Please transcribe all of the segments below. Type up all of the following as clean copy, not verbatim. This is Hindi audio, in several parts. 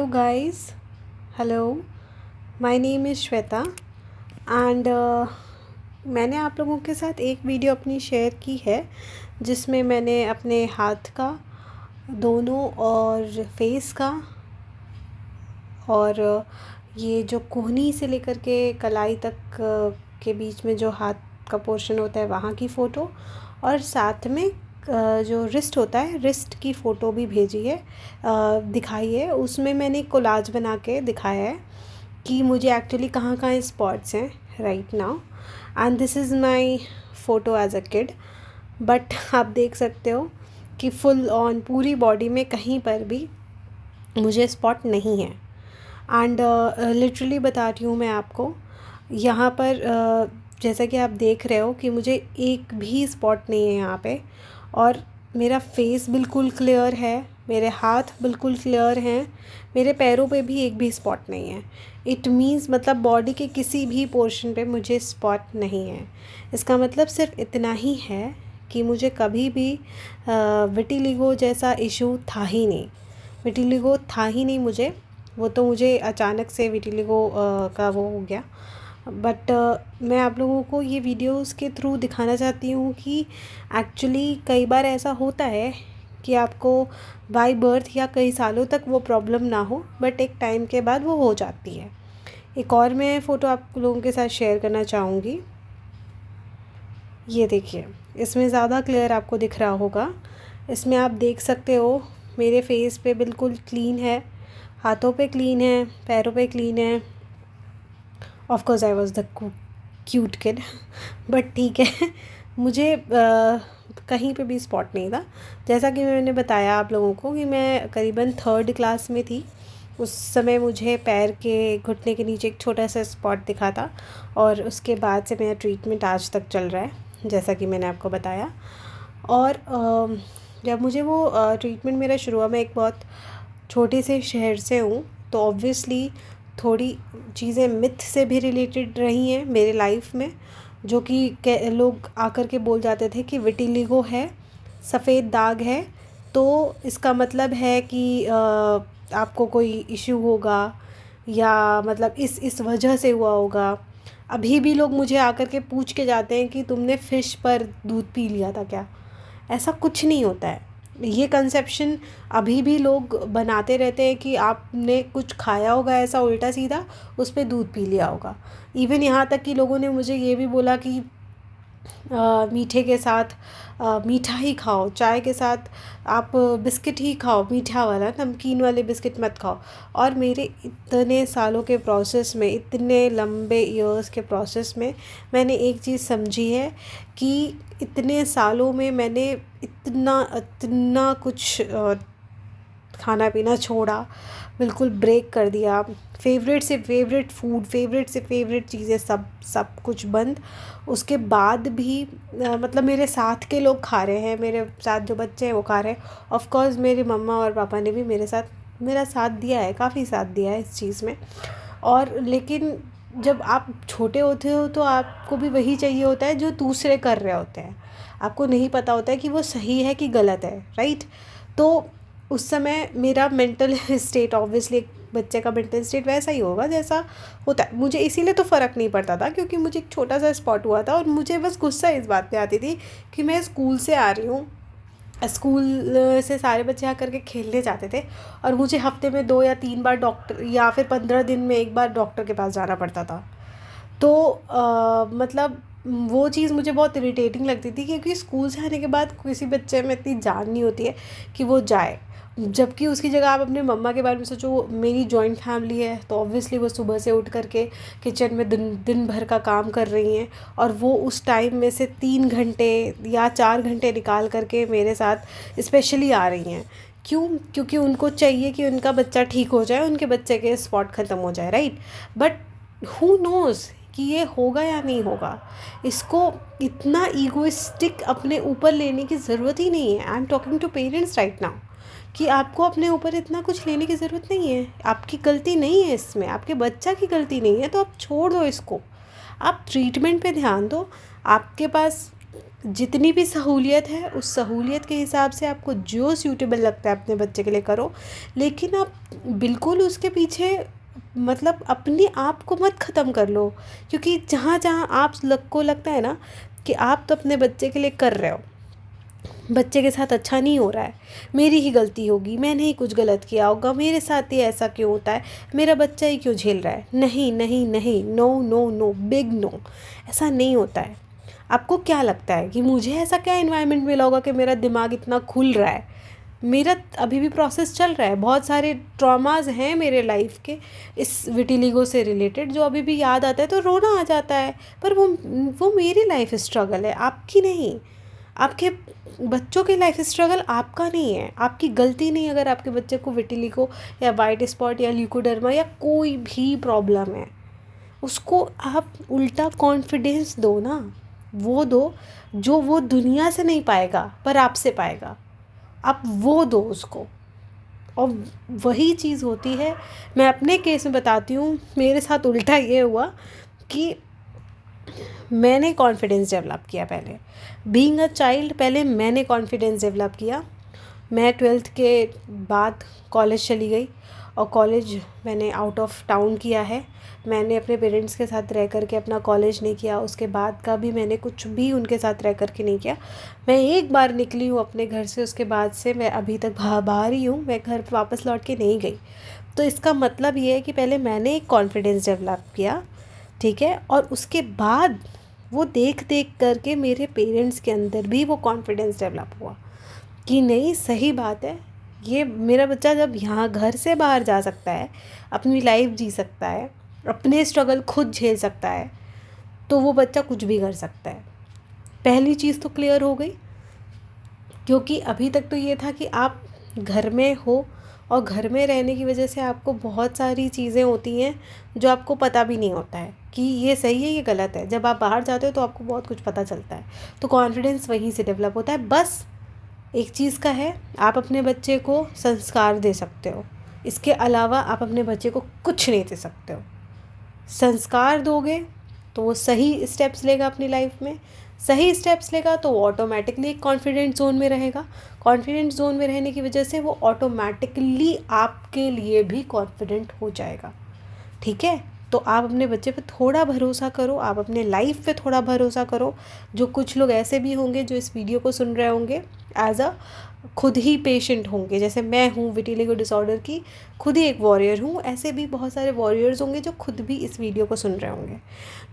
guys. Hello. My name is Shweta and मैंने आप लोगों के साथ एक वीडियो अपनी शेयर की है जिसमें मैंने अपने हाथ का दोनों और फेस का और ये जो कोहनी से लेकर के कलाई तक के बीच में जो हाथ का पोर्शन होता है वहाँ की फ़ोटो और साथ में जो रिस्ट होता है रिस्ट की फ़ोटो भी भेजी है, दिखाई है। उसमें मैंने कोलाज बना के दिखाया है कि मुझे एक्चुअली कहाँ कहाँ स्पॉट्स हैं right now. And this is my photo as a kid. But आप देख सकते हो कि फुल ऑन पूरी बॉडी में कहीं पर भी मुझे स्पॉट नहीं है। एंड लिटरली बता रही हूँ मैं आपको, यहाँ पर जैसा कि आप देख रहे हो कि मुझे एक भी स्पॉट नहीं है यहाँ पे, और मेरा फेस बिल्कुल क्लियर है, मेरे हाथ बिल्कुल क्लियर हैं, मेरे पैरों पे भी एक भी स्पॉट नहीं है। इट मीन्स मतलब बॉडी के किसी भी पोर्शन पे मुझे स्पॉट नहीं है। इसका मतलब सिर्फ इतना ही है कि मुझे कभी भी विटिलिगो जैसा इशू था ही नहीं। विटिलिगो था ही नहीं मुझे, वो तो मुझे अचानक से विटिलिगो का वो हो गया। बट मैं आप लोगों को ये वीडियोस के थ्रू दिखाना चाहती हूँ कि एक्चुअली कई बार ऐसा होता है कि आपको बाय बर्थ या कई सालों तक वो प्रॉब्लम ना हो, बट एक टाइम के बाद वो हो जाती है। एक और मैं फ़ोटो आप लोगों के साथ शेयर करना चाहूँगी। ये देखिए, इसमें ज़्यादा क्लियर आपको दिख रहा होगा। इसमें आप देख सकते हो मेरे फेस पे बिल्कुल क्लीन है, हाथों पे क्लीन है, पैरों पे क्लीन है। Of course I was the cute kid, but ठीक है। मुझे कहीं पे भी स्पॉट नहीं था। जैसा कि मैंने बताया आप लोगों को कि मैं करीबन 3rd क्लास में थी, उस समय मुझे पैर के घुटने के नीचे एक छोटा सा स्पॉट दिखा था, और उसके बाद से मेरा ट्रीटमेंट आज तक चल रहा है जैसा कि मैंने आपको बताया। और जब मुझे वो ट्रीटमेंट मेरा शुरू हुआ, मैं एक बहुत छोटे से शहर से हूँ, तो ऑब्वियसली थोड़ी चीज़ें मिथ से भी रिलेटेड रही हैं मेरे लाइफ में, जो कि लोग आकर के बोल जाते थे कि विटिलिगो है, सफ़ेद दाग है, तो इसका मतलब है कि आपको कोई इशू होगा, या मतलब इस वजह से हुआ होगा। अभी भी लोग मुझे आकर के पूछ के जाते हैं कि तुमने फ़िश पर दूध पी लिया था क्या। ऐसा कुछ नहीं होता है। ये कंसेप्शन अभी भी लोग बनाते रहते हैं कि आपने कुछ खाया होगा ऐसा उल्टा सीधा, उस पे दूध पी लिया होगा। इवन यहाँ तक कि लोगों ने मुझे ये भी बोला कि मीठे के साथ मीठा ही खाओ, चाय के साथ आप बिस्किट ही खाओ, मीठा वाला, नमकीन वाले बिस्किट मत खाओ। और मेरे इतने सालों के प्रोसेस में, इतने लंबे ईयर्स के प्रोसेस में मैंने एक चीज़ समझी है कि इतने सालों में मैंने इतना इतना कुछ खाना पीना छोड़ा, बिल्कुल ब्रेक कर दिया। फेवरेट से फेवरेट फूड, फेवरेट से फेवरेट चीज़ें सब कुछ बंद। उसके बाद भी मतलब मेरे साथ के लोग खा रहे हैं, मेरे साथ जो बच्चे हैं वो खा रहे हैं। ऑफ़ कोर्स मेरे मम्मा और पापा ने भी मेरा साथ दिया है, काफ़ी साथ दिया है इस चीज़ में। और लेकिन जब आप छोटे होते हो तो आपको भी वही चाहिए होता है जो दूसरे कर रहे होते हैं। आपको नहीं पता होता है कि वो सही है कि गलत है, राइट? तो उस समय मेरा मेंटल स्टेट, ऑब्वियसली एक बच्चे का मेंटल स्टेट वैसा ही होगा जैसा होता है। मुझे इसीलिए तो फ़र्क नहीं पड़ता था, क्योंकि मुझे एक छोटा सा स्पॉट हुआ था और मुझे बस गुस्सा इस बात पे आती थी कि मैं स्कूल से आ रही हूँ, स्कूल से सारे बच्चे आकर के खेलने जाते थे, और मुझे हफ्ते में 2 या 3 बार डॉक्टर, या फिर 15 दिन में एक बार डॉक्टर के पास जाना पड़ता था। तो मतलब वो चीज़ मुझे बहुत इरिटेटिंग लगती थी, क्योंकि स्कूल से आने के बाद किसी बच्चे में इतनी जान नहीं होती है कि वो जाए। जबकि उसकी जगह आप अपने मम्मा के बारे में सोचो, मेरी जॉइंट फैमिली है, तो ऑब्वियसली वो सुबह से उठ करके किचन में दिन भर का काम कर रही हैं, और वो उस टाइम में से 3 घंटे या 4 घंटे निकाल करके मेरे साथ स्पेशली आ रही हैं। क्यों? क्योंकि उनको चाहिए कि उनका बच्चा ठीक हो जाए, उनके बच्चे के स्पॉट ख़त्म हो जाए, राइट? बट हु नोज़ कि ये होगा या नहीं होगा। इसको इतना ईगोइस्टिक अपने ऊपर लेने की ज़रूरत ही नहीं है। I am talking to parents right now कि आपको अपने ऊपर इतना कुछ लेने की ज़रूरत नहीं है। आपकी गलती नहीं है इसमें, आपके बच्चा की गलती नहीं है, तो आप छोड़ दो इसको। आप ट्रीटमेंट पे ध्यान दो। आपके पास जितनी भी सहूलियत है उस सहूलियत के हिसाब से आपको जो सूटेबल लगता है अपने बच्चे के लिए करो, लेकिन आप बिल्कुल उसके पीछे मतलब अपने आप को मत ख़त्म कर लो। क्योंकि जहाँ जहाँ को लगता है ना कि आप तो अपने बच्चे के लिए कर रहे हो, बच्चे के साथ अच्छा नहीं हो रहा है, मेरी ही गलती होगी, मैंने ही कुछ गलत किया होगा, मेरे साथ ही ऐसा क्यों होता है, मेरा बच्चा ही क्यों झेल रहा है, नहीं नहीं नहीं, no no no, big no, ऐसा नहीं होता है। आपको क्या लगता है कि मुझे ऐसा क्या एनवायरनमेंट मिला होगा कि मेरा दिमाग इतना खुल रहा है? मेरा अभी भी प्रोसेस चल रहा है, बहुत सारे ट्रॉमास हैं मेरे लाइफ के इस विटिलिगो से रिलेटेड, जो अभी भी याद आता है तो रोना आ जाता है। पर वो मेरी लाइफ स्ट्रगल है, आपकी नहीं। आपके बच्चों की लाइफ स्ट्रगल आपका नहीं है, आपकी गलती नहीं अगर आपके बच्चे को विटिलिगो या वाइट स्पॉट या ल्यूकोडर्मा या कोई भी प्रॉब्लम है। उसको आप उल्टा कॉन्फिडेंस दो ना, वो दो जो वो दुनिया से नहीं पाएगा पर आपसे पाएगा, आप वो दो उसको। और वही चीज़ होती है, मैं अपने केस में बताती हूँ, मेरे साथ उल्टा ये हुआ कि मैंने कॉन्फिडेंस डेवलप किया पहले, बीइंग अ चाइल्ड, पहले मैंने कॉन्फिडेंस डेवलप किया। मैं 12th के बाद कॉलेज चली गई, और कॉलेज मैंने आउट ऑफ टाउन किया है। मैंने अपने पेरेंट्स के साथ रह कर के अपना कॉलेज नहीं किया, उसके बाद का भी मैंने कुछ भी उनके साथ रह कर के नहीं किया। मैं एक बार निकली हूँ अपने घर से, उसके बाद से मैं अभी तक बाहर ही हूँ, मैं घर वापस लौट के नहीं गई। तो इसका मतलब ये है कि पहले मैंने एक कॉन्फिडेंस डेवलप किया, ठीक है, और उसके बाद वो देख देख करके मेरे पेरेंट्स के अंदर भी वो कॉन्फिडेंस डेवलप हुआ कि नहीं, सही बात है, ये मेरा बच्चा जब यहाँ घर से बाहर जा सकता है, अपनी लाइफ जी सकता है, अपने स्ट्रगल खुद झेल सकता है, तो वो बच्चा कुछ भी कर सकता है। पहली चीज़ तो क्लियर हो गई। क्योंकि अभी तक तो ये था कि आप घर में हो, और घर में रहने की वजह से आपको बहुत सारी चीज़ें होती हैं जो आपको पता भी नहीं होता है कि ये सही है ये गलत है। जब आप बाहर जाते हो तो आपको बहुत कुछ पता चलता है, तो कॉन्फिडेंस वहीं से डेवलप होता है। बस एक चीज़ का है, आप अपने बच्चे को संस्कार दे सकते हो, इसके अलावा आप अपने बच्चे को कुछ नहीं दे सकते हो। संस्कार दोगे तो वो सही स्टेप्स लेगा अपनी लाइफ में, सही स्टेप्स लेगा तो वो ऑटोमेटिकली एक कॉन्फिडेंट जोन में रहेगा। कॉन्फिडेंट जोन में रहने की वजह से वो ऑटोमेटिकली आपके लिए भी कॉन्फिडेंट हो जाएगा, ठीक है। तो आप अपने बच्चे पे थोड़ा भरोसा करो, आप अपने लाइफ पे थोड़ा भरोसा करो। जो कुछ लोग ऐसे भी होंगे जो इस वीडियो को सुन रहे होंगे एज अ खुद ही पेशेंट होंगे, जैसे मैं हूँ विटिलिगो डिसऑर्डर की, खुद ही एक वॉरियर हूँ, ऐसे भी बहुत सारे वॉरियर्स होंगे जो खुद भी इस वीडियो को सुन रहे होंगे।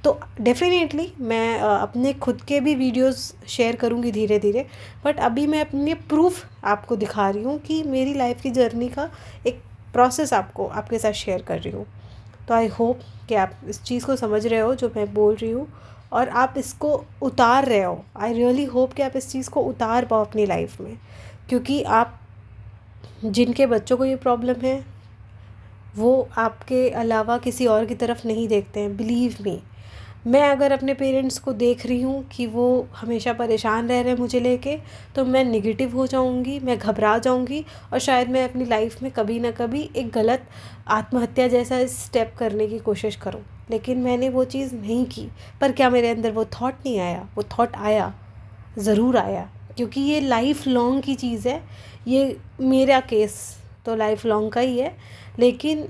तो डेफिनेटली मैं अपने खुद के भी वीडियोस शेयर करूँगी धीरे धीरे, बट अभी मैं अपने प्रूफ आपको दिखा रही हूँ कि मेरी लाइफ की जर्नी का एक प्रोसेस आपको आपके साथ शेयर कर रही हूँ। तो आई होप कि आप इस चीज़ को समझ रहे हो जो मैं बोल रही हूँ, और आप इसको उतार रहे हो। आई रियली होप कि आप इस चीज़ को उतार पाओ अपनी लाइफ में, क्योंकि आप जिनके बच्चों को ये प्रॉब्लम है वो आपके अलावा किसी और की तरफ नहीं देखते हैं। बिलीव मी, मैं अगर अपने पेरेंट्स को देख रही हूँ कि वो हमेशा परेशान रह रहे हैं मुझे लेके, तो मैं नेगेटिव हो जाऊँगी, मैं घबरा जाऊँगी, और शायद मैं अपनी लाइफ में कभी ना कभी एक गलत आत्महत्या जैसा स्टेप करने की कोशिश करूँ। लेकिन मैंने वो चीज़ नहीं की। पर क्या मेरे अंदर वो थॉट नहीं आया? वो थॉट आया, ज़रूर आया, क्योंकि ये लाइफ लॉन्ग की चीज़ है। ये मेरा केस तो लाइफ लॉन्ग का ही है, लेकिन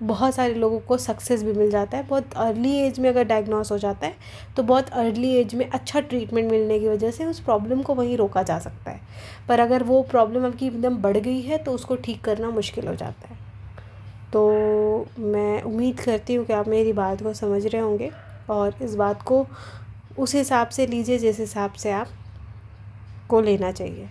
बहुत सारे लोगों को सक्सेस भी मिल जाता है। बहुत अर्ली एज में अगर डायग्नोस हो जाता है तो बहुत अर्ली एज में अच्छा ट्रीटमेंट मिलने की वजह से उस प्रॉब्लम को वहीं रोका जा सकता है। पर अगर वो प्रॉब्लम आपकी एकदम बढ़ गई है तो उसको ठीक करना मुश्किल हो जाता है। तो मैं उम्मीद करती हूँ कि आप मेरी बात को समझ रहे होंगे, और इस बात को उस हिसाब से लीजिए जिस हिसाब से आप को लेना चाहिए।